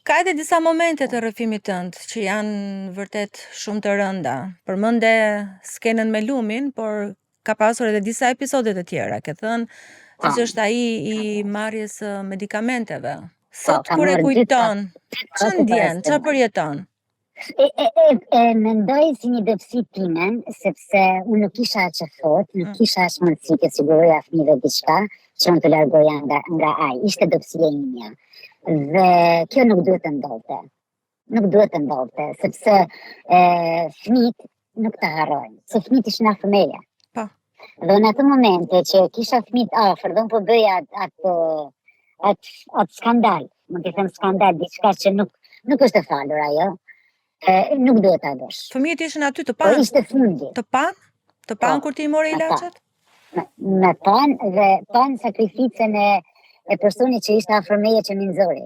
Ka edhe disa momente të rrëfimit tënd që janë vërtet shumë të rënda. Përmende skenën me lumin, por ka pasur edhe disa episode të tjera. Ke thënë se Po, është ai i marrjes së medikamenteve. po, Sot kam kur e marrë kujton, dy ç'a pate ndjen, ç'a paracetamol. përjeton? Mendoj si një dëpsi timen, sepse unë nuk isha që thot, nuk isha që mundësi të siguroja fëmijëve diçka që unë të largoja nga ai. Ishte dëpsia imja. Dhe kjo nuk duhet të ndodhte. Nuk duhet të ndodhte, sepse fëmijët nuk të harrojnë, se fëmijët ishin afër meje. Po. Dhe në atë momente që kisha fëmijët afër, dhe unë po bëja atë skandal, mund të them skandal, diçka që nuk është e falur ajo, nuk duhet ta bësh. Fëmijët ishin aty të Po pan, ishte fundi. të pan, të pan kur ti i more me ilaçet? Me pan dhe pan sakrificën e personit që ishte afër meje që më nxori.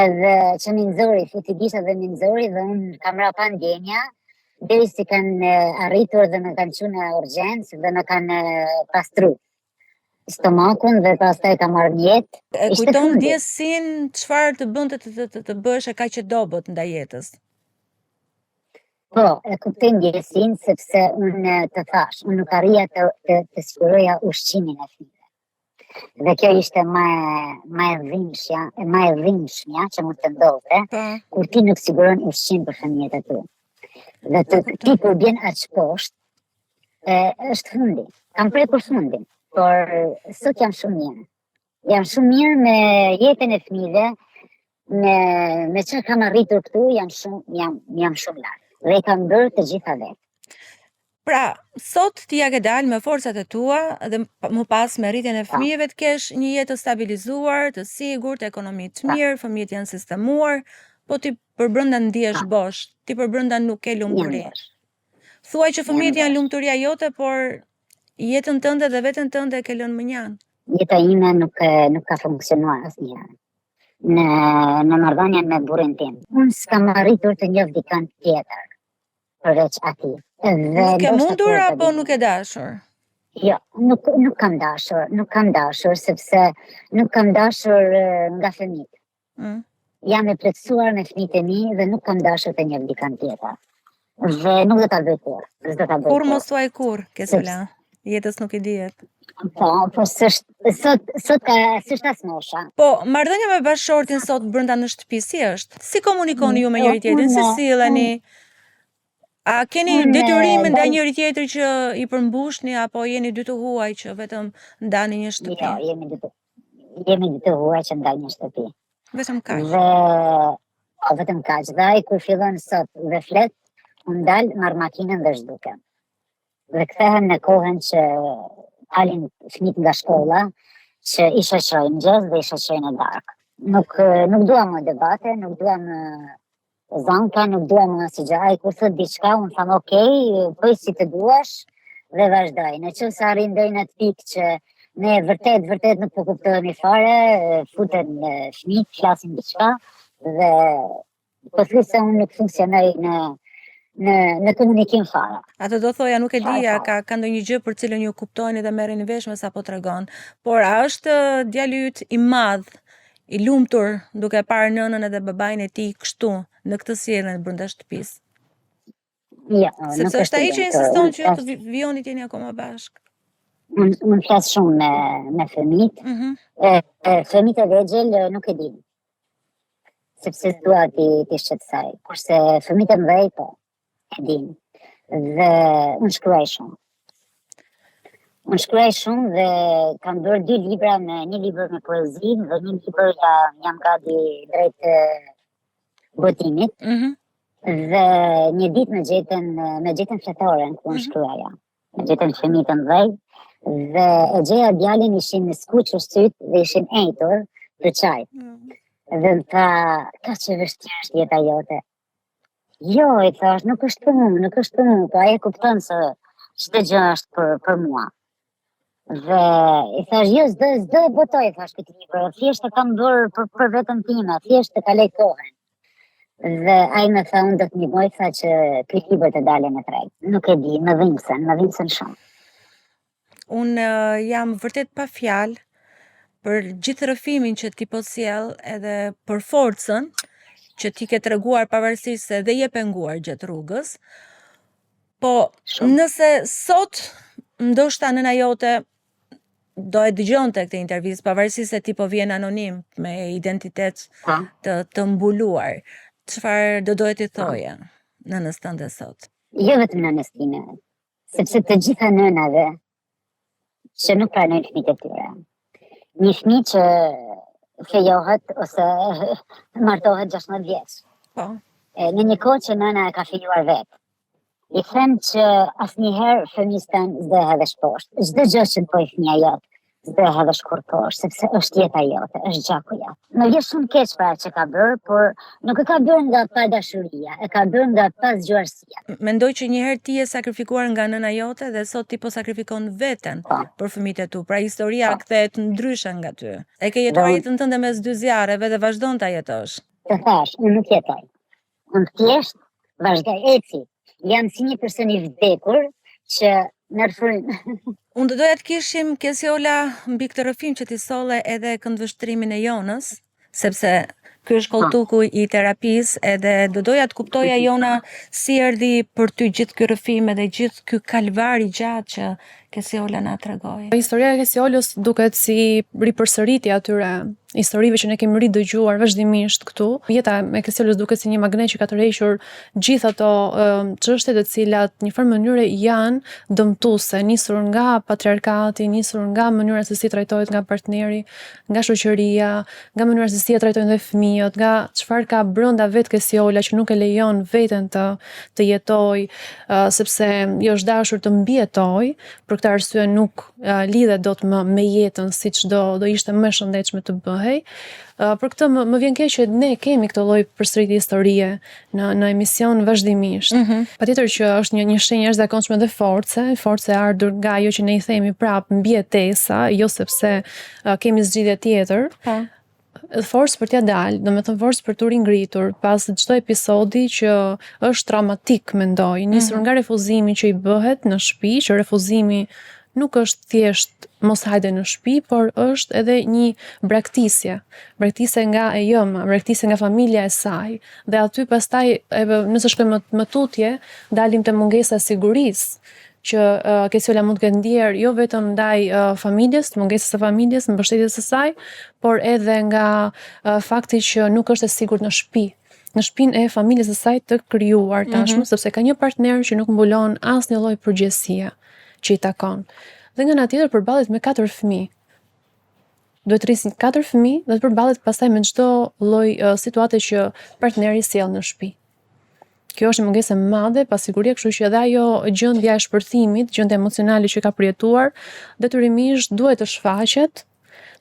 Edhe që më nxori, futi disha dhe më nxori dhe unë kam ra pa ndjenja, derisi kanë arritur dhe më kanë çuar në urgjencë dhe më kanë pastru stomakun dhe pastaj kam marrë mjet. E kujton ndjesin çfarë të bënte të bësh e kaq e dobët ndaj jetës? Po, e kuptoj ndjesin sepse unë të thash, unë nuk arrija të siguroja ushqimin e fëmijëve. Dhe kjo ishte më e dhimbshmja që mund të ndodhte, kur ti nuk siguron ushqim për fëmijët e tu. Dhe ti kur bjen aq poshtë, është fundi. Kam prekur fundin, por sot jam shumë mirë. Jam shumë mirë me jetën e fëmijëve, me çka kam arritur këtu, jam shumë lart. Dhe i kam bërë të gjitha vetë. Pra, sot ti ja ke dalë me forcat e tua dhe më pas me rritjen e fëmijëve të kesh një jetë të stabilizuar, të sigurt, ekonomi të mirë, fëmijët janë sistemuar, po ti përbrenda ndihesh bosh, ti përbrenda nuk ke lumturi. Thuaj që fëmijët janë lumturia jote, por jetën tënde dhe veten tënde e ke lënë mënjan. Jeta ime nuk ka funksionuar asnjëherë. Në marrëdhënien me burrin tim. Unë s'kam arritur të njoh dikant tjetër përveç atij. Nuk e mundur apo nuk e dashur? Jo, nuk kam dashur sepse nuk kam dashur nga fëmijët. Jam e plotësuar me fëmijët e mi dhe nuk kam dashur të njoh dikant tjetër. Dhe nuk do ta bëj kur. Kur mos thuaj kur, Kesola. Jetës nuk i dihet. Po sot ka s'është as mosha. Po, marrëdhënia me bashkëshortin sot brenda në shtëpi si është? Si komunikoni ju me njëri tjetrin? Si silleni? A keni detyrimin ndaj njëri tjetrit që i përmbushni apo jeni dy të huaj që vetëm ndani një shtëpi? Jo, jemi dy të huaj që ndani një shtëpi. Vetëm kaq. Dhe vetëm kaq. Dhe ai kur fillon sot dhe flet, unë dal, marr makinën dhe zhdukem. Dhe kthehem në kohën që dalin fëmijët nga shkolla, që i shoqëroj mëngjes dhe i shoqëroj në darkë. Nuk dua më debate, nuk dua më zanka, nuk dua më asgjë gjë. Ai kur thot diçka, unë them okay, bëj si të duash dhe vazhdoj. Nëse arrin deri në atë pikë që ne vërtet nuk po kuptohemi fare, futen fëmijët, flasin diçka dhe po thjesht se unë nuk funksionoj në komunikim fare. Atë do thoja, nuk e dija, ka ndonjë gjë për cilën ju kuptojnë dhe merreni vesh me sapo tregon. Por a është djali yt i madh, i lumtur, duke parë nënën edhe babain e tij kështu në këtë sjellje brenda shtëpisë? Jo, sepse është ai që insiston që të vijoni të jeni akoma bashkë. Unë flas shumë me fëmijët. Fëmijët e vegjël nuk e din. Sepse dua ti shqetësoj. Kurse fëmijët e mëdhej po e din. Dhe unë shkruaj shumë. Dhe kam bërë 2 libra, një libër me poezi dhe një libër jam gati drejt botimit. Dhe një ditë me gjetën fletore ku unë shkruaja. Me gjetën fëmijët e mëdhej dhe e gjeja djalin, ishin në skuqur syt dhe ishin ejtur për çaj. Dhe më tha, ka që vështirë është jeta jote. Jo, i thash, nuk është për mu, po ai e kupton se çdo gjë është për mua. Dhe i thash, jo, s'do e botoj, thash këtë libër, thjesht e kam bërë për veten time, thjesht të kaloj kohën. Dhe ai më tha, unë do të ndihmoj, tha që ky libër të dalë në treg. Nuk e di, më dhimbsen shumë. Unë jam vërtet pa fjalë për gjithë rrëfimin që ti po sjell edhe për forcën që ti ke treguar pavarësisht se dhe je penguar gjatë rrugës. Po nëse sot ndoshta nëna jote do e dëgjonte këtë intervistë, pavarësisht se ti po vjen anonim me identitet të mbuluar, çfarë do doje ti thoje nënës tënde sot? Jo vetëm nënës time, sepse të gjitha nënave që nuk pranojnë fëmijët e tyre. Një fëmijë që fejohet ose martohet 16 vjeç. Po. Në një kohë që nëna e ka fejuar vetë. I them që asnjëherë fëmijës tënd s'do e hedhësh poshtë. Çdo gjë që të bëjë fëmia jot, s'do e hedhësh kur poshtë, sepse është jeta jote, është gjaku jot. Në vjen shumë keq për atë që ka bërë, por nuk e ka bërë nga padashuria, e ka bërë nga pasgjuarësia. Mendoj që njëherë ti je sakrifikuar nga nëna jote dhe sot ti po sakrifikon veten për fëmijët e tu. Pra historia kthehet ndryshe nga ty. E ke jetuar jetën tënde mes dy zjarreve dhe vazhdon ta jetosh. Të thash, unë nuk jetoj. Unë thjesht vazhdoj eci. Jam si një person i vdekur që në rrëfrym. Unë të doja të kishim Kesiola mbi këtë rrëfim që ti solle edhe këndvështrimin e Jonës, sepse ky është koltuku i terapisë edhe do doja të kuptoja Jona si erdhi për ty gjithë ky rrëfim edhe gjithë ky kalvar i gjatë që Kesiola na tregoi. Historia e Kesiolës duket si ripërsëritje atyre historive që ne kemi ridëgjuar vazhdimisht këtu. Jeta e Kesiolës duket si një magnet që ka tërhequr gjithë ato çështje të cilat në një farë mënyre janë dëmtuese, nisur nga patriarkati, nisur nga mënyra se si trajtohet nga partneri, nga shoqëria, nga mënyra se si e trajtojnë dhe fëmijët, nga çfarë ka brenda vet Kesiola që nuk e lejon veten të jetojë, sepse jo është dashur të mbijetoj, për këtë arsye nuk lidhet dot me jetën siç do ishte më shëndetshme të bëhej. Për këtë më vjen keq që ne kemi këtë lloj përsëritje historie në emision vazhdimisht. Patjetër që është një shenjë jashtëzakonshme dhe forcë e ardhur nga ajo që ne i themi prap mbijetesa, jo sepse kemi zgjidhje tjetër. Forcë për t'ia dalë, domethënë forcë për t'u ringritur pas çdo episodi që është traumatik, mendoj, nisur nga refuzimi që i bëhet në shtëpi, që refuzimi nuk është thjesht mos hajde në shtëpi, por është edhe një braktisje nga e jëma, braktisje nga familja e saj. Dhe aty pastaj, nëse shkojmë më tutje, dalim te mungesa e sigurisë që Kesiola mund të ketë ndier jo vetëm ndaj familjes, mungesës së familjes, mbështetjes së saj, por edhe nga fakti që nuk është e sigurt në shtëpi. Në shtëpinë e familjes së saj të krijuar tashmë, sepse ka një partner që nuk mbulon asnjë lloj përgjegjësie që i takon. Dhe nga ana tjetër përballet me 4 fëmijë. Duhet të rrisin 4 fëmijë dhe të përballet pastaj me çdo lloj situate që partneri sjell në shtëpi. Kjo është një mungesë e madhe, pasiguria, kështu që edhe ajo gjendja e shpërthimit, gjendja emocionale që ka përjetuar, detyrimisht duhet të shfaqet.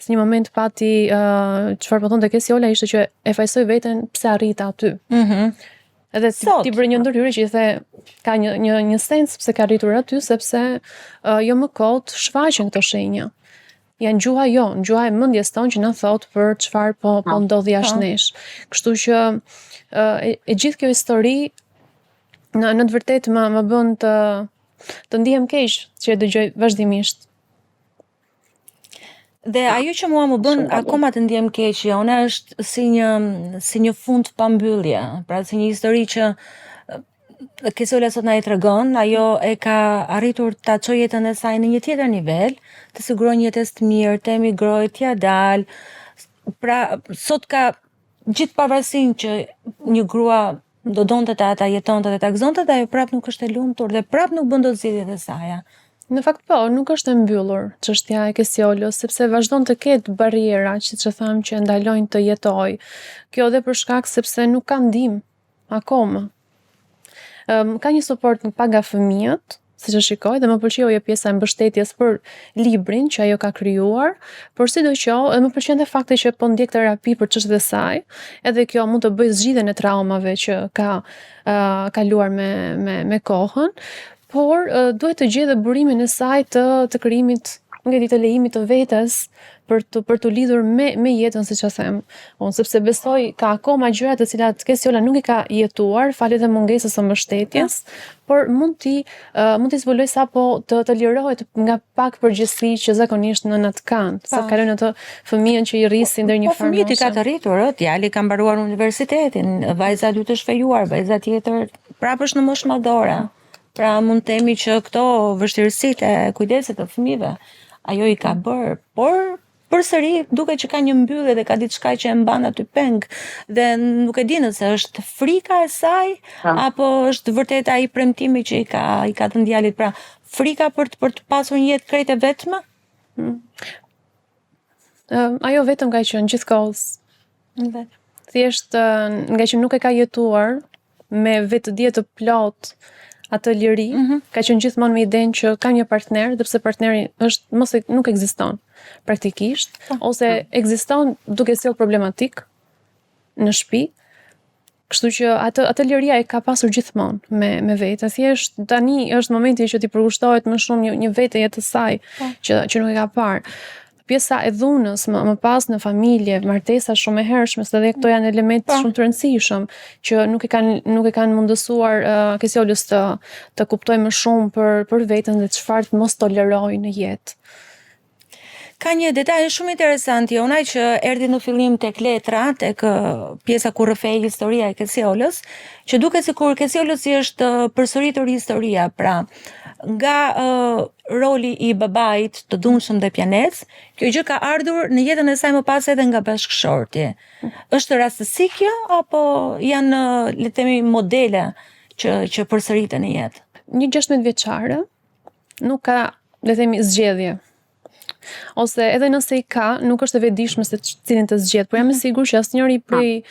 Si një moment pati çfarë po thonte Kesiola ishte që e fajsoi veten pse arrita aty. Edhe ti bëre një ndërhyrje që i the ka një sens pse ka arritur aty, sepse jo më kot shfaqen këto shenja. Janë gjuha e mendjes tonë që na thot për çfarë po ndodh jashtë nesh. Kështu që e gjithë kjo histori në të vërtetë më bën të ndihem keq që e dëgjoj vazhdimisht. Dhe ajo që mua më bën akoma të ndihem keq, Jona, është si një fund pa mbyllje, pra si një histori që Kesiola sot na e tregon, ajo e ka arritur ta çojë jetën e saj në një tjetër nivel, të sigurojë një jetesë të mirë, të emigrojë, t'ia dalë. Pra sot ka gjithë pavarësinë që një grua do donte ta jetonte dhe ta gëzonte, dhe ajo prap nuk është e lumtur dhe prap nuk bën dot zgjidhjet e saj. Në fakt po, nuk është e mbyllur çështja e Kesiolës, sepse vazhdon të ketë barriera, siç e tham, që ndalojnë të jetojë. Kjo edhe për shkak sepse nuk ka ndihmë akoma. Ka një suport nuk pak nga fëmijët, siç e shikoj, dhe më pëlqeu ajo pjesa e mbështetjes për librin që ajo ka krijuar, por sidoqoftë më pëlqen edhe fakti që po ndjek terapi për çështjet e saj, edhe kjo mund të bëjë zgjidhjen e traumave që ka kaluar me kohën, por duhet të gjejë burimin e saj të krijimit nuk e di të lejimit të vetes për të lidhur me jetën, siç e them. Unë sepse besoj ka akoma gjëra të cilat Kesiola nuk i ka jetuar falet e mungesës së mbështetjes, por mund t'i zbuloj sapo të lirohet nga pak përgjegjësi që zakonisht nënat kanë, sa kalojnë atë fëmijën që i rrisin deri një farë fëmijët i ka të rritur, djali ka mbaruar universitetin, vajza 2 të shfejuar, vajza tjetër prapë është në moshë madhore. Pra mund të themi që këto vështirësitë e kujdesit të fëmijëve, ajo i ka bërë, por përsëri duket që ka një mbyllje dhe ka diçka që e mban aty peng dhe nuk e di nëse është frika e saj apo është vërtet ai premtimi që i ka dhënë djalit, pra frika për të pasur një jetë krejt e vetme. Ajo vetëm ka qenë gjithkohës. Thjesht nga që nuk e ka jetuar me vetëdije të plot atë liri, ka qenë gjithmonë me idenë që ka një partner, dhe pse partneri nuk ekziston praktikisht, ose ekziston duke sjellë problematik në shtëpi. Kështu që atë liria e ka pasur gjithmonë me vete. Thjesht tani është momenti që t'i përkushtohet më shumë një vete të saj që nuk e ka parë. Pjesa e dhunës më pas në familje, martesa shumë e hershme, se edhe këto janë elementë shumë të rëndësishëm që nuk e kanë mundësuar Kesiolës të kuptojë më shumë për veten dhe çfarë të mos tolerojë në jetë. Ka një detaj shumë interesant, Jonaj, që erdhi në fillim tek letra, tek pjesa ku rrëfej historia e Kesiolës, që duket sikur Kesiolës i është përsëritur historia, pra nga roli i babait të dhunshëm dhe pjanec, kjo gjë ka ardhur në jetën e saj më pas edhe nga bashkëshorti. Është rastësi kjo apo janë le të themi modele që përsëriten në jetë? Një 16 vjeçare nuk ka, le të themi, zgjedhje. Ose edhe nëse i ka, nuk është e vetëdijshme se cilin të zgjedh, por jam e sigurt që asnjëri prej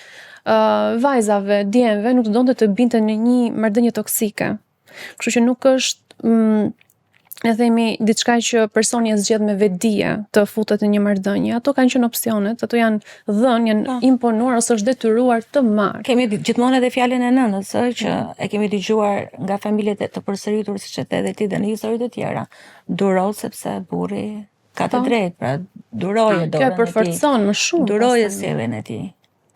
vajzave, djemve nuk donte të binte në një marrëdhënie toksike. Kështu që nuk është le themi diçka që personi e zgjedh me vetdije të futet në një marrëdhënie. Ato kanë qenë opsionet, ato janë dhënë, janë imponuar ose është detyruar të marrë. Kemi gjithmonë edhe fjalën e nënës, që e kemi dëgjuar nga familjet e të përsëritur, siç e the edhe ti dhe në histori të tjera. Duro sepse burri ka të drejtë, pra duroje dorën e tij. Kjo e përforcon më shumë. Duroje sjelljen e tij.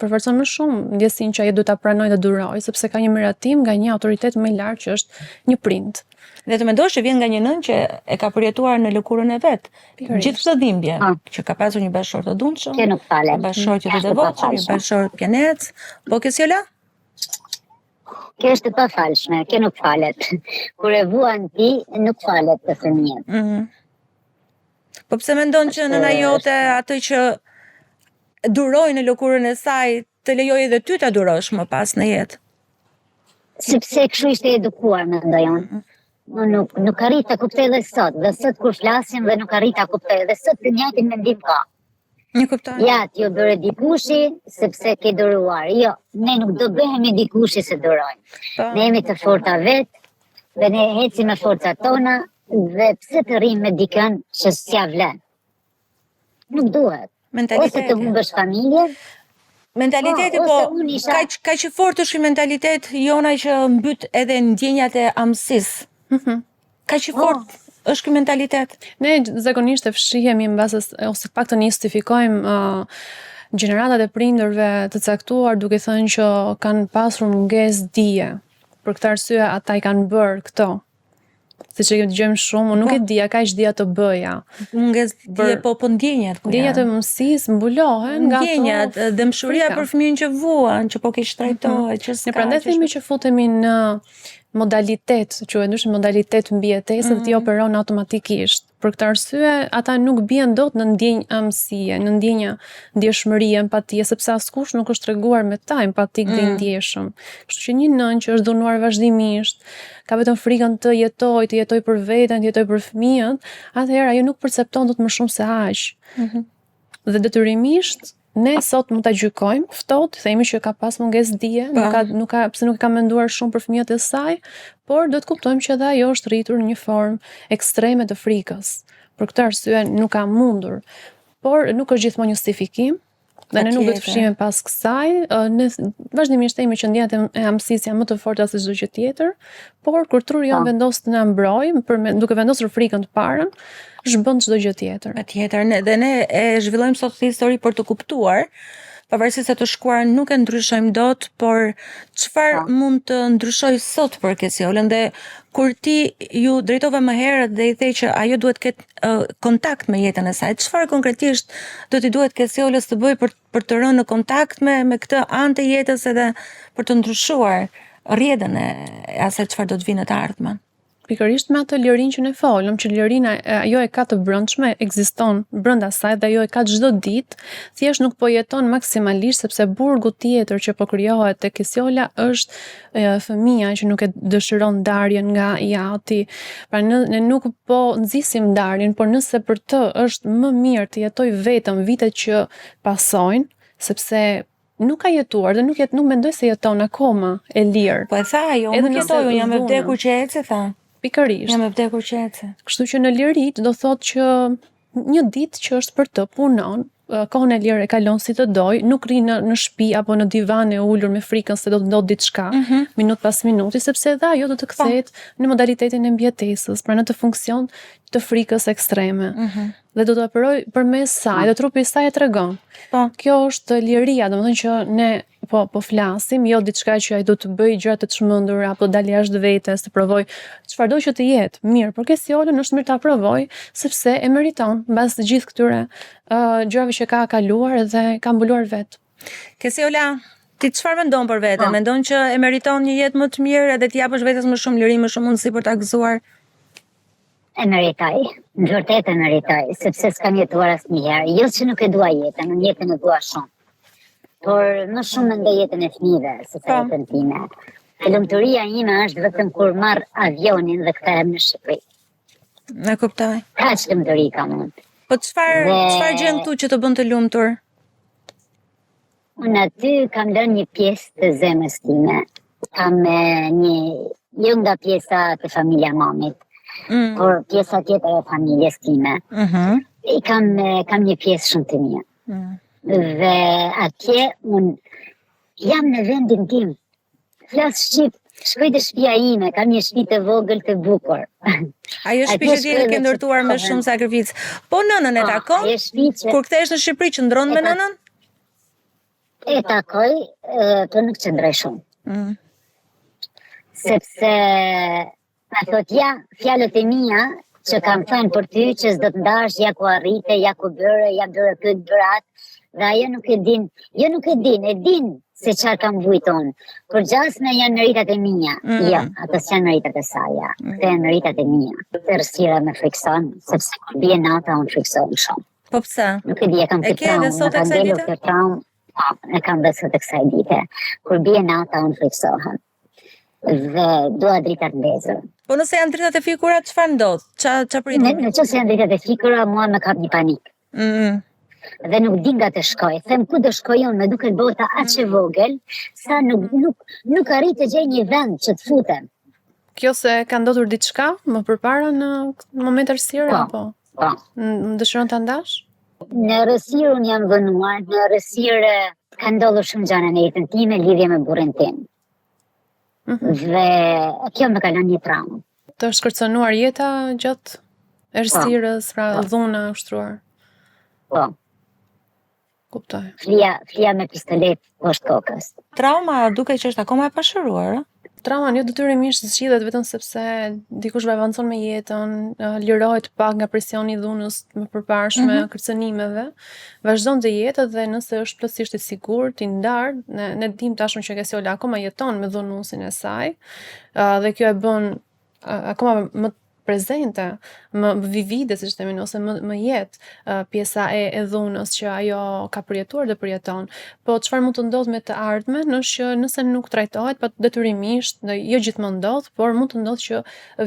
Përforcon më shumë ndjesinë që ai duhet ta pranojë dhe durojë, sepse ka një miratim nga një autoritet më i lartë që është një prind. Dhe të mendosh që vjen nga një nën që e ka përjetuar në lëkurën e vet. Gjithë këtë dhimbje që ka pasur një bashkëshort të dhunshëm, Kjo nuk falet. Një bashkëshort të devotshëm, një bashkëshort pjanec. Po Kesiola? Kjo është e pafalshme, kjo nuk falet. Kur e vuan ti, nuk falet të fëmijët. Po pse mendon që nëna jote atë që duroj në lëkurën e saj, të lejoj edhe ty ta durosh më pas në jetë? Sepse kështu ishte edukuar, mendoj unë. Nuk arrit ta kuptoj edhe sot, dhe sot kur flasim dhe nuk arrit ta kuptoj, dhe sot të njëjtin mendim ka. Një kuptoj. Ja, t'ju bëre dikushi sepse ke duruar. Jo, ne nuk do bëhemi dikushi se durojmë. Ne jemi të forta vetë dhe ne ecim me forcat tona dhe pse të rrim me dikën që s'ja vlen. Nuk duhet. Ose të humbësh familjen. Mentaliteti ka që fort është ky mentalitet Jona që mbyt edhe ndjenjat e amësisë. Ka që fort është ky mentalitet. Ne zakonisht e fshihemi mbas ose paktën justifikojmë gjeneratat e prindërve të caktuar duke thënë që kanë pasur mungesë dije. Për këtë arsye ata i kanë bërë këto. Siç e dëgjojmë shumë, unë nuk e dija, kaq dija të bëja. Mungesë dije po ndjenjat. Ndjenjat e mësisë mbulohen nga ndjenjat, dëmshuria për fëmijën që vuan, që po keq trajtohet, që s'ka. Ne prandaj themi që futemi në modalitet, quhet modalitet mbijetese dhe ti operon automatikisht. Për këtë arsye, ata nuk bien dot në ndjenjë amësie, në ndjenja ndjeshmërie, empatie, sepse askush nuk është treguar me ta empatik dhe ndjeshëm. Kështu që një nën që është dhunuar vazhdimisht, ka vetëm frikën të jetoj për veten, të jetoj për fëmijët, atëherë ajo nuk percepton dot më shumë se aq. Dhe detyrimisht ne sot mund ta gjykojmë ftohtë, themi që ka pas mungesë dije, pse nuk e ka menduar shumë për fëmijët e saj, por do të kuptojmë që edhe ajo është rritur në një formë ekstreme të frikës. Për këtë arsye nuk ka mundur. Por nuk është gjithmonë justifikim. Dhe ne nuk do të Patjetër. fshihemi pas kësaj, ne vazhdimisht themi që ndjenjat e amësisë janë më të forta se çdo gjë tjetër, por kur truri jon vendos të na mbrojë, duke vendosur frikën të parën, zhbën çdo gjë tjetër. Patjetër, dhe ne e zhvillojmë sot këtë histori për të kuptuar, pavarësisht se të shkuarën nuk e ndryshojmë dot, por çfarë mund të ndryshoj sot për Kesiolën, dhe kur ti ju drejtove më herët dhe i the që ajo duhet të ketë kontakt me jetën e saj, çfarë konkretisht do t'i duhet Kesiolës të bëjë për të rënë në kontakt me këtë anë të jetës edhe për të ndryshuar rrjedhën e asaj çfarë do të vinë në të ardhmen? Pikërisht me atë lirinë që ne folëm, që lirina ajo e ka të brendshme, ekziston brenda saj dhe ajo e ka çdo ditë, thjesht nuk po jeton maksimalisht sepse burgu tjetër që po krijohet te Kesiola është fëmia që nuk e dëshiron ndarjen nga jati. Pra ne nuk po nxisim ndarjen, por nëse për të është më mirë të jetoj vetëm vitet që pasojnë, sepse nuk ka jetuar dhe nuk mendoj se jeton akoma e lirë. Po e tha ajo, Edhe nuk nëse jetoj, unë jam e dhuna. vdekur që ecë, tha. Pikërisht. Jam e vdekur që ecë. Kështu që në liri do thotë që një ditë që është për të punon, kohën e lirë e kalon si të doj, nuk ri në shtëpi apo në divan e ulur me frikën se do të ndodh diçka, minut pas minuti, sepse edhe ajo do të kthehet në modalitetin e mbijetesës, pra në të funksion të frikës ekstreme. Dhe do të operoj përmes saj, dhe trupi i saj e tregon. Po. Kjo është liria, domethënë që ne po flasim, jo diçka që ai do të bëj gjëra të çmendur apo dalë jashtë vetes, të provoj çfarëdo që të jetë. Mirë, por Kesiolën është mirë ta provoj sepse e meriton mbas të gjithë këtyre gjërave që ka kaluar dhe ka mbuluar vet. Kesiola, ti çfarë mendon për veten? Mendon që e meriton një jetë më të mirë edhe t'i japësh vetes më shumë liri, më shumë mundësi për ta gëzuar? E meritoj, në vërtet e meritoj, sepse s'kam jetuar asnjëherë. Jo që nuk e dua jetën, unë jetën e dua shumë. Por më shumë mendoj jetën e fëmijëve se sa jetën time. E lumturia ime është vetëm kur marr avionin dhe kthehem në Shqipëri. E kuptoj. Kaq lumturi kam unë. Po çfarë gjen këtu që të bën të lumtur? Unë aty kam lënë një pjesë të zemrës time. Kam jo nga pjesa të familja mamit, por pjesa tjetër e familjes time. I kam një pjesë shumë të mia. Dhe atje unë jam në vendin tim. Flas shqip, shkoj te shtëpia ime, kam një shtëpi të vogël të bukur. Ajo shtëpi që ti e ke ndërtuar me shumë sakrificë. Po nënën e takon? Kur kthehesh në Shqipëri qëndron me nënën? E takoj, po nuk qëndroj shumë. Sepse ma thot, ja, fjalët e mia që kam thënë për ty që s'do të ndash, ja ku arrite, ja ku bëre, ja bëre këtë bërat, dhe ajo nuk e din, e din se çfarë kam vujton. Por gjasme janë meritat e mia. Jo, ato s'janë meritat e saj, ja. Këto janë meritat e mia. Tërësira me frikson, sepse kur bie nata unë frikson shumë. Po pse? Nuk e di, e kam E ke edhe sot e kësaj dite? E kam dhe sot e kësaj dite. Kur bie nata unë friksohem. Dhe dua dritat mbezur. Po nëse janë dritat e fikura, çfarë ndodh? Ç'a pritet? Në qoftë se janë dritat e fikura, mua më kap një panik. Dhe nuk di nga të shkoj. Them ku do shkoj unë, me duket bota aq e vogël, sa nuk arrit të gjej një vend që të futem. Kjo se ka ndodhur diçka më përpara në moment errësire apo? Po. Dëshiron ta ndash? Në errësirë unë jam vënuar, në errësirë ka ndodhur shumë gjëra në jetën time lidhje me burrin tim. Dhe kjo më ka lënë një traumë. Të shkërcënuar jeta gjatë errësirës, pra dhuna ushtruar. Po. Kuptoj. Flia me pistolet poshtë kokës. Trauma duket që është akoma e pashëruar, ë? Trauma jo detyrimisht zgjidhet vetëm sepse dikush avancon me jetën, lirohet pak nga presioni i dhunës më përparshme, kërcënimeve, vazhdon të jetë dhe nëse është plotësisht i sigurt, i ndarë, ne dim tashmë që Kesiola akoma jeton me dhunusin e saj, dhe kjo e bën akoma më prezente, më vivide, siç themi, ose më jetë pjesa e dhunës që ajo ka përjetuar dhe përjeton. Po çfarë mund të ndodh me të ardhmen është që nëse nuk trajtohet pa detyrimisht, jo gjithmonë ndodh, por mund të ndodh që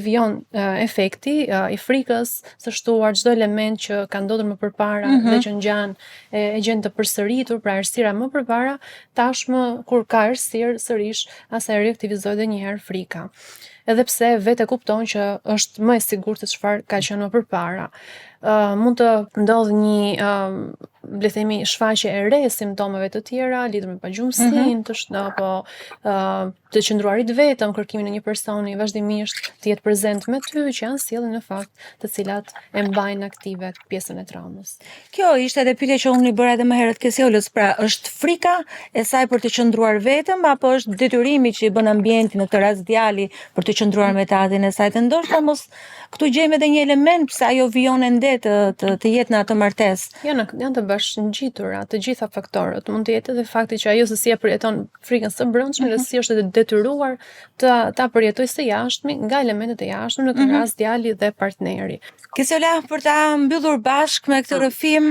vijon efekti i frikës së shtuar, çdo element që ka ndodhur më përpara dhe që ngjan e gjen të përsëritur, pra errësira më përpara, tashmë kur ka errësirë sërish asaj reaktivizohet edhe një herë frika. Edhe pse vetë kupton që është më e sigurt se çfarë ka qenë më përpara. mund të ndodhë një le themi shfaqje e re e simptomeve të tjera lidhur me pagjumësinë, apo të qëndruarit vetëm, kërkimin e një personi vazhdimisht të jetë prezent me ty, që janë sjellje në fakt të cilat e mbajnë aktive pjesën e traumës. Kjo ishte edhe pyetja që unë i bëra edhe më herët Kesiolës, pra është frika e saj për të qëndruar vetëm apo është detyrimi që i bën ambienti, në këtë rast djali, për të qëndruar me tatin e saj? Të ndoshta mos këtu gjejmë edhe një element pse ajo vijon ende të jetë në atë martesë. Janë të bashkëngjitura të gjitha faktorët. Mund të jetë edhe fakti që ajo se si e përjeton frikën së brendshme dhe si është edhe detyruar ta përjetojë së jashtmi nga elementet e jashtme, në këtë rast djali dhe partneri. Kesiola, për ta mbyllur bashkë me këtë rrëfim,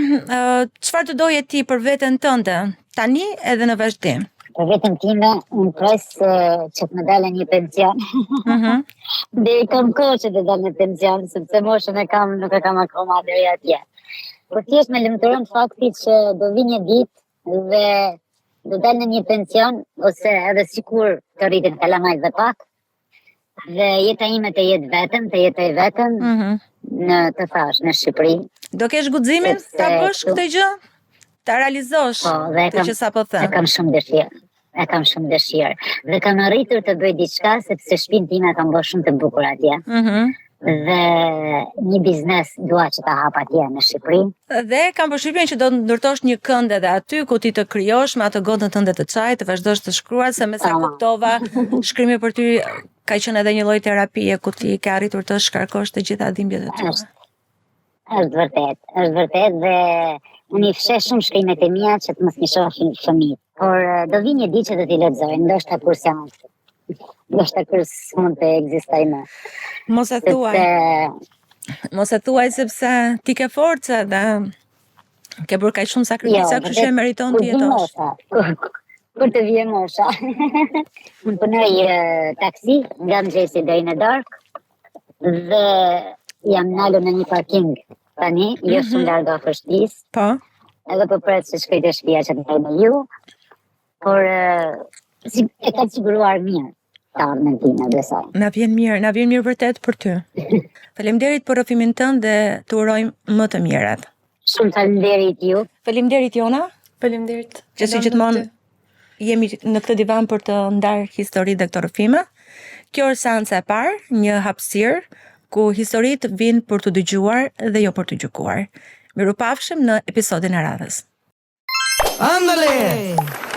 çfarë të doje ti për veten tënde, tani edhe në vazhdim? Për vetën time, unë pres që të më dalë një pension. Dhe i kam kohë që të dalë një pension, sepse moshën e kam, nuk e kam akoma deri atje. Por thjesht me lëmturon fakti që do vi një ditë dhe do dalë në një pension, ose edhe sikur të rritin kalamajt dhe pak, dhe jeta ime të jetë vetëm, të jetoj vetëm në të thash, në Shqipëri. Do kesh guximin ta bësh këtë gjë? Ta realizosh këtë që sapo them? E kam shumë dëshirë. Dhe kam arritur të bëj diçka sepse shtëpinë time kam bërë shumë të bukur atje. Dhe një biznes dua që ta hap atje në Shqipëri. Dhe kam përshtypjen që do të ndërtosh një kënd edhe aty ku ti të krijosh me atë gotën tënde të çajit, të vazhdosh të shkruar, se me sa kuptova, shkrimi për ty ka qenë edhe një lloj terapie ku ti ke arritur të shkarkosh të gjitha dhimbjet e tua. Është vërtet dhe unë i fshesh shumë shkrimet e mia që të mos më shohin fëmijët. Por do vi një ditë që do t'i lexoj, ndoshta kur s'jam mund të ekzistoj më. Mos e thuaj sepse ti ke forcë dhe ke bërë kaq shumë sakrifica, kështu që meriton të jetosh. Kur të vije mosha. Unë punoj taksi nga mëngjesi deri në darkë dhe jam nalur në një parking tani, jo shumë larg afër shtëpisë. Po. Edhe po pret se shkoj te shtëpia që të ndaj me ju, por e ka siguruar mirë ta ardhmen besoj. Na vjen mirë vërtet për ty. Faleminderit për rrëfimin tënd dhe të urojmë më të mirat. Shumë faleminderit ju. Faleminderit Jona. Faleminderit. Që si gjithmonë jemi në këtë divan për të ndarë histori dhe këto rrëfime. Kjo është seanca e parë, një hapësirë ku historitë vinë për të dëgjuar dhe jo për të gjykuar. Mirupafshim në episodin e radhës. Ándale!